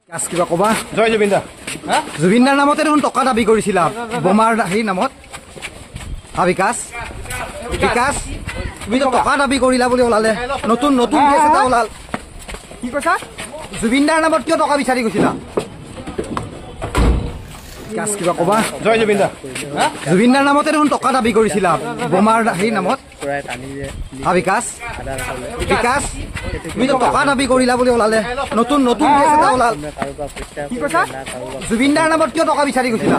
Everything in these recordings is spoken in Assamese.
কিবা কবা জয় জুবিন দা জুবিনদাৰ নামতে দেখোন টকা দাবী কৰিছিলা বোমাৰ সেই নামত বিকাশ বিকাশ তুমি টকা দাবী কৰিলা বুলি ওলালে নতুন নতুন কেছ এটা ওলাল কি কৈছা জুবিনদাৰ নামত কিয় টকা বিচাৰি গৈছিলা কিবা কবা জয় জুবিন দা জুবিনদাৰ নামতে দেখোন টকা দাবী কৰিছিলা বোমাৰ সেই নামত বিকাশ বিকাশ তুমি টকা দাবী কৰিলা বুলি ওলালে নতুন নতুন কেছ এটা ওলাল কি কৈছা জুবিনদাৰ নামত কিয় টকা বিচাৰি গৈছিলা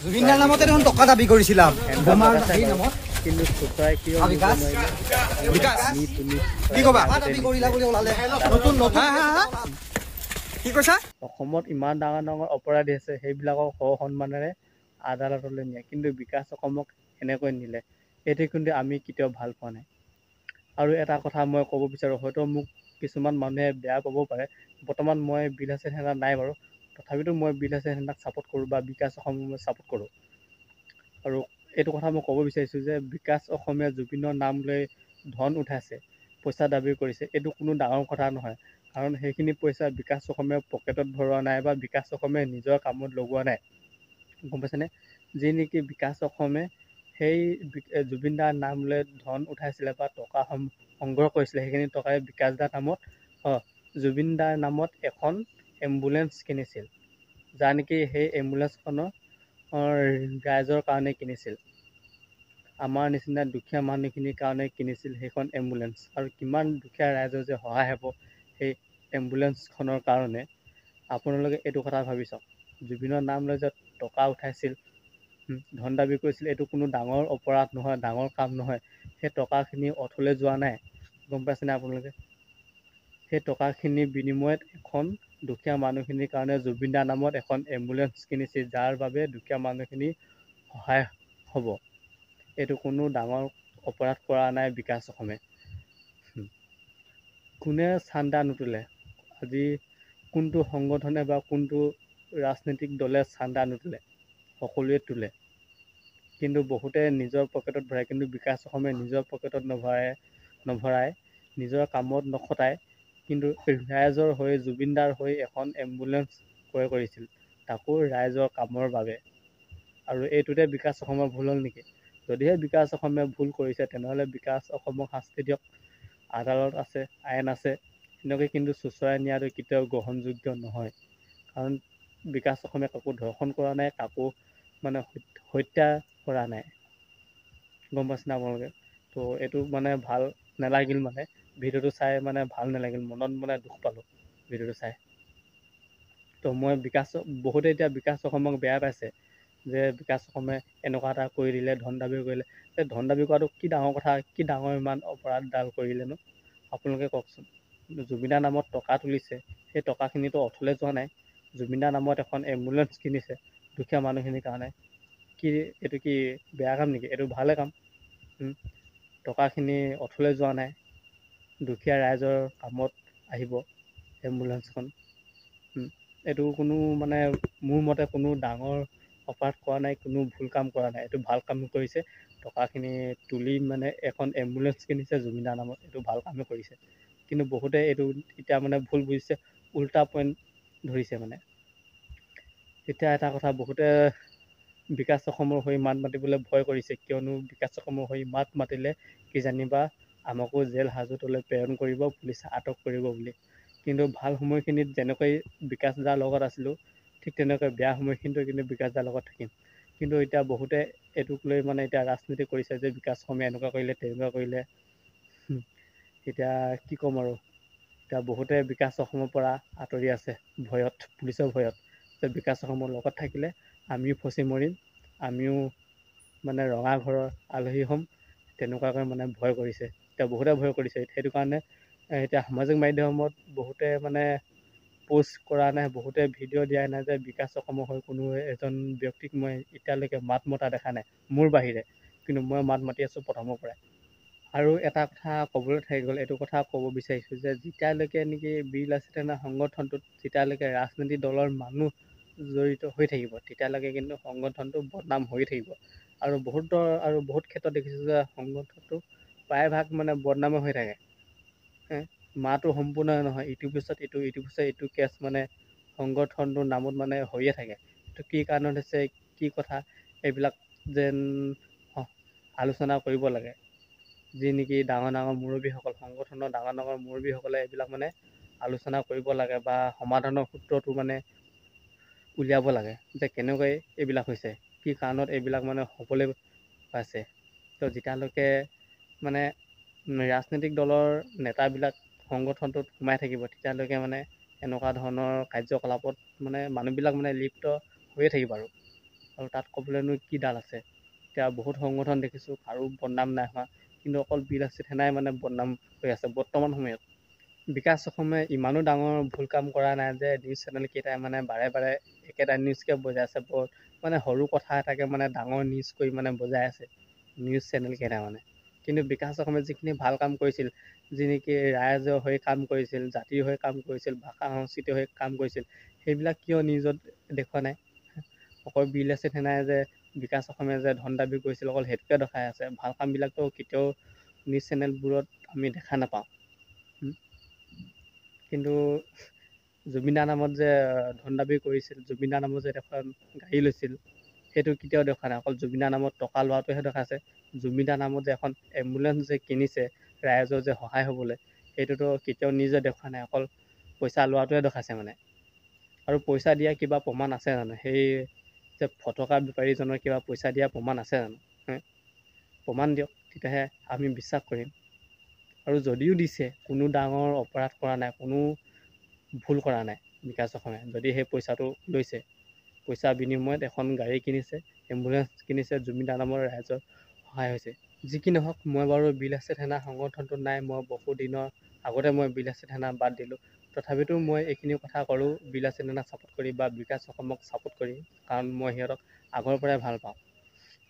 জুবিনদাৰ নামতে দেখোন টকা দাবী কৰিছিলা বোমাৰ সেই নামত অসমত ইমান ডাঙৰ ডাঙৰ অপৰাধী আছে সেইবিলাকক সন্মানেৰে আদালতলৈ নিয়ে কিন্তু বিকাশ অসমক এনেকৈ নিলে এইটো কিন্তু আমি কেতিয়াও ভাল পোৱা নাই আৰু এটা কথা মই ক'ব বিচাৰোঁ হয়তো মোক কিছুমান মানুহে বেয়া পাব পাৰে বৰ্তমান মই বিল হাছান সেনা নাই বাৰু তথাপিতো মই বিল হাছান সেনাক ছাপোৰ্ট কৰোঁ বা বিকাশ অসমক মই ছাপোৰ্ট কৰোঁ আৰু এইটো কথা মই ক'ব বিচাৰিছোঁ যে বিকাশ অসমীয়া জুবিনৰ নাম লৈ ধন উঠাইছে পইচা দাবী কৰিছে এইটো কোনো ডাঙৰ কথা নহয় কাৰণ সেইখিনি পইচা বিকাশ অসমীয়া পকেটত ভৰোৱা নাই বা বিকাশ অসমীয়া নিজৰ কামত লগোৱা নাই গম পাইছেনে যি নেকি বিকাশ অসমে সেই জুবিনদাৰ নাম লৈ ধন উঠাইছিলে বা টকা সংগ্ৰহ কৰিছিলে সেইখিনি টকাই বিকাশদাৰ নামত জুবিনদাৰ নামত এখন এম্বুলেঞ্চ কিনিছিল যাৰ নেকি সেই এম্বুলেঞ্চখনৰ ৰাইজৰ কাৰণে কিনিছিল আমাৰ নিচিনা দুখীয়া মানুহখিনিৰ কাৰণে কিনিছিল সেইখন এম্বুলেঞ্চ আৰু কিমান দুখীয়া ৰাইজৰ যে সহায় হ'ব সেই এম্বুলেঞ্চখনৰ কাৰণে আপোনালোকে এইটো কথা ভাবি চাওক জুবিনৰ নাম লৈ যে টকা উঠাইছিল ধন দাবী কৰিছিল এইটো কোনো ডাঙৰ অপৰাধ নহয় ডাঙৰ কাম নহয় সেই টকাখিনি অথলে যোৱা নাই গম পাইছেনে আপোনালোকে সেই টকাখিনিৰ বিনিময়ত এখন দুখীয়া মানুহখিনিৰ কাৰণে জুবিনদাৰ নামত এখন এম্বুলেঞ্চ কিনিছিল যাৰ বাবে দুখীয়া মানুহখিনি সহায় হ'ব এইটো কোনো ডাঙৰ অপৰাধ কৰা নাই বিকাশ অসমে কোনে চান্দা নোতোলে আজি কোনটো সংগঠনে বা কোনটো ৰাজনৈতিক দলে চান্দা নোতোলে সকলোৱে তোলে কিন্তু বহুতে নিজৰ পকেটত ভৰাই কিন্তু বিকাশ অসমে নিজৰ পকেটত নভৰাই নিজৰ কামত নখটায় কিন্তু ৰাইজৰ হৈ জুবিনদাৰ হৈ এখন এম্বুলেঞ্চ ক্ৰয় কৰিছিল তাকো ৰাইজৰ কামৰ বাবে আৰু এইটোতে বিকাশ অসমৰ ভুল হ'ল নেকি যদিহে বিকাশ অসমে ভুল কৰিছে তেনেহ'লে বিকাশ অসমক শাস্তি দিয়ক আদালত আছে আইন আছে এনেকৈ কিন্তু চুচৰাই নিয়াটো কেতিয়াও গ্ৰহণযোগ্য নহয় কাৰণ বিকাশ অসমে কাকো ধৰ্ষণ কৰা নাই কাকো মানে হত্যা কৰা নাই গম পাইছেনে আপোনালোকে তো এইটো মানে ভাল নালাগিল মানে ভিডিঅ'টো চাই মানে ভাল নালাগিল মনত মানে দুখ পালোঁ ভিডিঅ'টো চাই তো মই বহুতে এতিয়া বিকাশ অসমক বেয়া পাইছে যে বিকাশ অসমে এনেকুৱা এটা কৰি দিলে ধন দাবী কৰিলে এই ধন দাবী কৰাটো কি ডাঙৰ কথা কি ডাঙৰ ইমান অপৰাধডাল কৰিলেনো আপোনালোকে কওকচোন জুবিনদাৰ নামত টকা তুলিছে সেই টকাখিনিতো অথলে যোৱা নাই জুবিনদাৰ নামত এখন এম্বুলেঞ্চ কিনিছে দুখীয়া মানুহখিনিৰ কাৰণে কি এইটো কি বেয়া কাম নেকি এইটো ভালে কাম টকাখিনি অথলে যোৱা নাই দুখীয়া ৰাইজৰ কামত আহিব এম্বুলেঞ্চখন এইটো কোনো মানে মোৰ মতে কোনো ডাঙৰ অপৰাধ কৰা নাই কোনো ভুল কাম কৰা নাই এইটো ভাল কাম কৰিছে টকাখিনি তুলি মানে এখন এম্বুলেঞ্চ কিনিছে জুবিনদাৰ নামত এইটো ভাল কামেই কৰিছে কিন্তু বহুতে এইটো এতিয়া মানে ভুল বুজিছে উল্টা পইণ্ট ধৰিছে মানে এতিয়া এটা কথা বহুতে বিকাশ অসমৰ হৈ মাত মাতিবলৈ ভয় কৰিছে কিয়নো বিকাশ অসমৰ হৈ মাত মাতিলে কিজানিবা আমাকো জেল হাজতলৈ প্ৰেৰণ কৰিব পুলিচে আটক কৰিব বুলি কিন্তু ভাল সময়খিনিত যেনেকৈ বিকাশ দাৰ লগত আছিলোঁ ঠিক তেনেকৈ বেয়া সময়খিনিতো কিন্তু বিকাশ দাৰ লগত থাকিম কিন্তু এতিয়া বহুতে এইটোক লৈ মানে এতিয়া ৰাজনীতি কৰিছে যে বিকাশ অসমে এনেকুৱা কৰিলে তেনেকুৱা কৰিলে এতিয়া কি ক'ম আৰু এতিয়া বহুতে বিকাশ অসমৰ পৰা আঁতৰি আছে ভয়ত পুলিচৰ ভয়ত যে বিকাশ অসমৰ লগত থাকিলে আমিও ফচি মৰিম আমিও মানে ৰঙাঘৰৰ আলহী হ'ম তেনেকুৱাকৈ মানে ভয় কৰিছে এতিয়া বহুতে ভয় কৰিছে সেইটো কাৰণে এতিয়া সামাজিক মাধ্যমত বহুতে মানে পোষ্ট কৰা নাই বহুতে ভিডিঅ' দিয়া নাই যে বিকাশ অসমৰ হৈ কোনো এজন ব্যক্তিক মই এতিয়ালৈকে মাত মতা দেখা নাই মোৰ বাহিৰে কিন্তু মই মাত মাতি আছোঁ প্ৰথমৰ পৰাই আৰু এটা কথা ক'বলৈ থাকি গ'ল এইটো কথা ক'ব বিচাৰিছোঁ যে যেতিয়ালৈকে নেকি বীৰ লাচিত সেনা সংগঠনটোত যেতিয়ালৈকে ৰাজনীতি দলৰ মানুহ জড়িত হৈ থাকিব তেতিয়ালৈকে কিন্তু সংগঠনটো বদনাম হৈ থাকিব আৰু বহুত ক্ষেত্ৰত দেখিছোঁ যে সংগঠনটো প্ৰায়ভাগ মানে বদনামে হৈ থাকে। মাহটো সম্পূৰ্ণ নহয়, ইটোৰ পিছত ইটো কেছ মানে সংগঠনটোৰ নামত মানে হৈয়ে থাকে। এইটো কি কাৰণত হৈছে, কি কথা, এইবিলাক যেন আলোচনা কৰিব লাগে। যি নেকি ডাঙৰ মুৰব্বীসকল, সংগঠনৰ ডাঙৰ মুৰব্বীসকলে এইবিলাক মানে আলোচনা কৰিব লাগে বা সমাধানৰ সূত্ৰটো মানে উলিয়াব লাগে যে কেনেকৈ এইবিলাক হৈছে, কি কাৰণত এইবিলাক মানে হ'বলৈ পাইছে। তো যেতিয়ালৈকে মানে ৰাজনৈতিক দলৰ নেতাবিলাক সংগঠনটোত সোমাই থাকিব, তেতিয়ালৈকে মানে এনেকুৱা ধৰণৰ কাৰ্যকলাপত মানে মানুহবিলাক মানে লিপ্ত হৈয়ে থাকিব। আৰু তাত ক'বলৈনো কিডাল আছে। এতিয়া বহুত সংগঠন দেখিছোঁ কাৰো বদনাম নাই হোৱা, কিন্তু অকল বীৰলাচিত সেনাই মানে বদনাম হৈ আছে বৰ্তমান সময়ত। বিকাশ অসমে ইমানো ডাঙৰ ভুল কাম কৰা নাই যে নিউজ চেনেলকেইটাই মানে বাৰে একেটা নিউজকে বজাই আছে। মানে সৰু কথা এটাকে মানে ডাঙৰ নিউজ কৰি মানে বজাই আছে নিউজ চেনেলকেইটাই মানে। কিন্তু বিকাশ অসমে যিখিনি ভাল কাম কৰিছিল, যি নেকি ৰাইজৰ হৈ কাম কৰিছিল, জাতিৰ হৈ কাম কৰিছিল, ভাষা সংস্কৃতিৰ হৈ কাম কৰিছিল, সেইবিলাক কিয় নিউজত দেখুওৱা নাই? অকল বীৰলাচিত সেনাই যে বিকাশ অসমে যে ধন দাবী কৰিছিল, অকল সেইটোকে দেখাই আছে। ভাল কামবিলাকতো কেতিয়াও নিউজ চেনেলবোৰত আমি দেখা নাপাওঁ। কিন্তু জুবিনদাৰ নামত যে ধন দাবী কৰিছিল, জুবিনদাৰ নামত যে এখন গাড়ী লৈছিল, সেইটো কেতিয়াও দেখা নাই। অকল জুবিনদাৰ নামত টকা লোৱাটোহে দেখাইছে। জুবিনদাৰ নামত যে এখন এম্বুলেঞ্চ যে কিনিছে ৰাইজৰ যে সহায় হ'বলৈ, সেইটোতো কেতিয়াও নিজে দেখুওৱা নাই। অকল পইচা লোৱাটোহে দেখাইছে মানে। আৰু পইচা দিয়া কিবা প্ৰমাণ আছে জানো? সেই যে ফটকা বেপাৰীজনৰ কিবা পইচা দিয়া প্ৰমাণ আছে জানো? প্ৰমাণ দিয়ক, তেতিয়াহে আমি বিশ্বাস কৰিম। আৰু যদিও দিছে, কোনো ডাঙৰ অপৰাধ কৰা নাই, কোনো ভুল কৰা নাই বিকাশ অসমে। যদি সেই পইচাটো লৈছে, পইচাৰ বিনিময়ত এখন গাড়ী কিনিছে, এম্বুলেঞ্চ কিনিছে, জুবিনদাৰ নামৰ ৰাইজৰ সহায় হৈছে। যি কি নহওক, মই বাৰু বীৰলাচিত সেনা সংগঠনটোত নাই। মই বহু দিনৰ আগতে মই বীৰলাচিত সেনা বাদ দিলোঁ। তথাপিতো মই এইখিনি কথা কৰোঁ বীৰলাচিত সেনাক ছাপোৰ্ট কৰি বা বিকাশ অসমক ছাপোৰ্ট কৰি, কাৰণ মই সিহঁতক আগৰ পৰাই ভাল পাওঁ।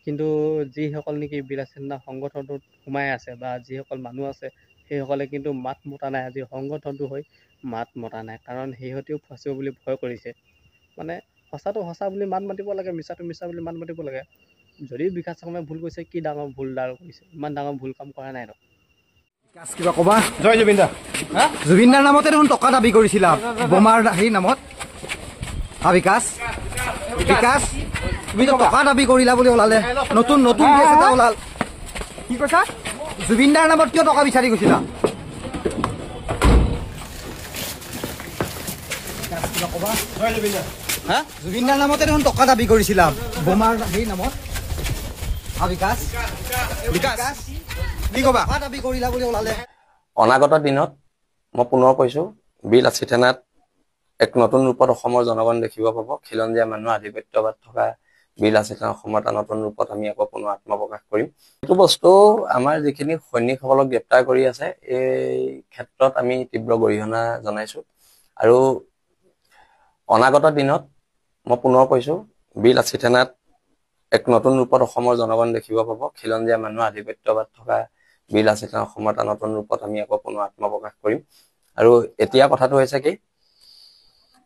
কিন্তু যিসকল নেকি বীৰলাচিত সেনা সংগঠনটোত সোমাই আছে বা যিসকল মানুহ আছে, সেইসকলে কিন্তু মাত মতা নাই। আজি সংগঠনটো হৈ মাত মতা নাই, কাৰণ সিহঁতেও ফচিব বুলি ভয় কৰিছে। মানে সঁচাটো সঁচা বুলি মাত মাতিব লাগে, মিছাটো মিছা বুলি মাত মাতিব লাগে। যদি বিকাশ অসমে ভুল কৰিছে, কি ডাঙৰ ভুলডাল কৰিছে? ইমান ডাঙৰ ভুল কাম কৰা নাই। বিকাশ কিবা ক'বা? জয় জুবিন দা। জুবিনদাৰ নামতে দেখোন টকা দাবী কৰিছিলা, বোমাৰ নামত। বিকাশ তুমিতো টকা দাবী কৰিলা বুলি ওলালে, নতুন কেছ এটা ওলাল। কি কৈছা? জুবিনদাৰ নামত কিয় টকা বিচাৰি গৈছিলা? জয় জুবিন দা। জুবিনদাৰ নামতে দেখোন টকা দাবী কৰিছিলা, বোমাৰ নামত। বিকাশ কি ক'বা? টকা দাবী কৰিলা বুলি ওলালে। অনাগত দিনত মই পুনৰ কৈছোঁ, বীৰলাচিত সেনাত এক নতুন ৰূপত অসমৰ জনগণ দেখিব পাব। খিলঞ্জীয়া মানুহৰ আধিপত্যবাদ থকা বীৰলাচিত সেনা অসমৰ এটা নতুন ৰূপত আমি আকৌ পুনৰ আত্মপ্ৰকাশ কৰিম। এইটো বস্তু আমাৰ যিখিনি সৈনিকসকলক গ্ৰেপ্তাৰ কৰি আছে, এই ক্ষেত্ৰত আমি তীব্ৰ গৰিহণা জনাইছোঁ। আৰু অনাগত দিনত মই পুনৰ কৈছোঁ, বীৰলাচিত সেনাত এক নতুন ৰূপত অসমৰ জনগণ দেখিব পাব। খিলঞ্জীয়া মানুহৰ আধিপত্যবাদ থকা বীৰলাচিত সেনা অসমৰ এটা নতুন ৰূপত আমি আকৌ পুনৰ আত্মপ্ৰকাশ কৰিম। আৰু এতিয়া কথাটো হৈছে কি,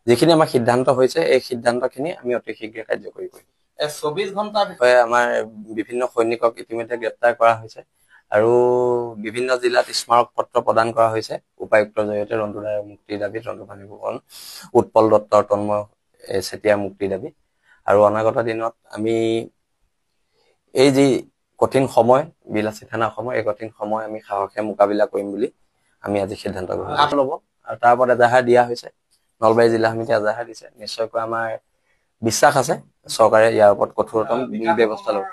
যিখিনি আমাৰ সিদ্ধান্ত হৈছে, এই সিদ্ধান্তখিনি আমি অতি শীঘ্ৰে কাৰ্যকৰী কৰিম। 24 ঘণ্টাৰ বিষয়ে আমাৰ বিভিন্ন সৈনিকক ইতিমধ্যে গ্ৰেপ্তাৰ কৰা হৈছে আৰু বিভিন্ন জিলাত স্মাৰক পত্ৰ প্ৰদান কৰা হৈছে উপায়ুক্তৰ জৰিয়তে। ৰঞ্জু ৰায়ৰ মুক্তিৰ দাবীত, ৰঞ্জু পানী ফুকন, উৎপল দত্তৰ, তন্ময় চেতিয়াৰ মুক্তিৰ দাবী। আৰু অনাগত দিনত আমি এই যি কঠিন সময়, বীৰলাচিত সেনা সময়, এই কঠিন সময় আমি সাহসে মোকাবিলা কৰিম বুলি আমি আজি সিদ্ধান্ত গ্ৰহণ ল'ব। আৰু তাৰ ওপৰত এজাহাৰ দিয়া হৈছে, নলবাৰী জিলা সমিতিয়ে এজাহাৰ দিছে। নিশ্চয়কৈ আমাৰ বিশ্বাস আছে চৰকাৰে ইয়াৰ ওপৰত কঠোৰতম ব্যৱস্থা ল'ব।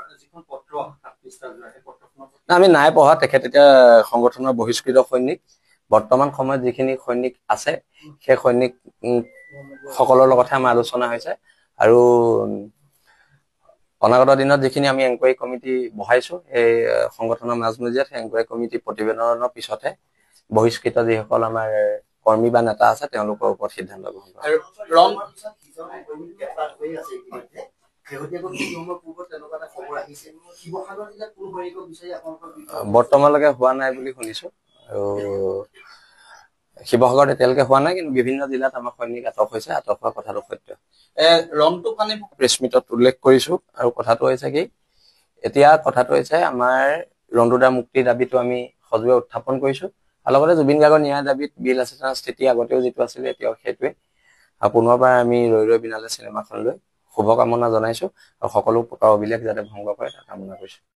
আমি নাই পঢ়া, তেখেত এতিয়া সংগঠনৰ বহিষ্কৃত সৈনিক। বৰ্তমান সময়ত যিখিনি সৈনিক আছে, সেই সৈনিক সকলৰ লগতহে আমাৰ আলোচনা হৈছে। আৰু অনাগত দিনত যিখিনি আমি এনকুৱাৰী কমিটি বহাইছো এই সংগঠনৰ মাজমজিয়াত, সেই এনকুৱাৰী কমিটি প্ৰতিবেদনৰ পিছতহে বহিষ্কৃত যিসকল আমাৰ কৰ্মী বা নেতা আছে, তেওঁলোকৰ ওপৰত সিদ্ধান্ত গ্ৰহণ কৰা। বৰ্তমানলৈকে হোৱা নাই বুলি শুনিছো। আৰু শিৱসাগৰত এতিয়ালৈকে হোৱা নাই, কিন্তু বিভিন্ন জিলাত আমাৰ সৈনিক আটক হৈছে। আটক হোৱা কথাটো সত্য। ৰংটো প্ৰেছ মিটত উল্লেখ কৰিছো। আৰু কথাটো হৈছে কি, এতিয়া কথাটো হৈছে আমাৰ ৰঞ্জুদাৰ মুক্তিৰ দাবীটো আমি সজোৰে উত্থাপন কৰিছোঁ আৰু লগতে জুবিন গাৰ্গৰ ন্যায় দাবীত বীৰ লাচিত সেনাৰ স্থিতি আগতেও যিটো আছিলে এতিয়াও সেইটোৱে আৰু পুনৰবাৰ আমি ৰৈ ৰৈ বিনালে চিনেমাখন লৈ শুভকামনা জনাইছোঁ আৰু সকলো প্ৰকাৰ অভিলেখ যাতে ভংগ কৰে তাৰ কামনা কৰিছোঁ।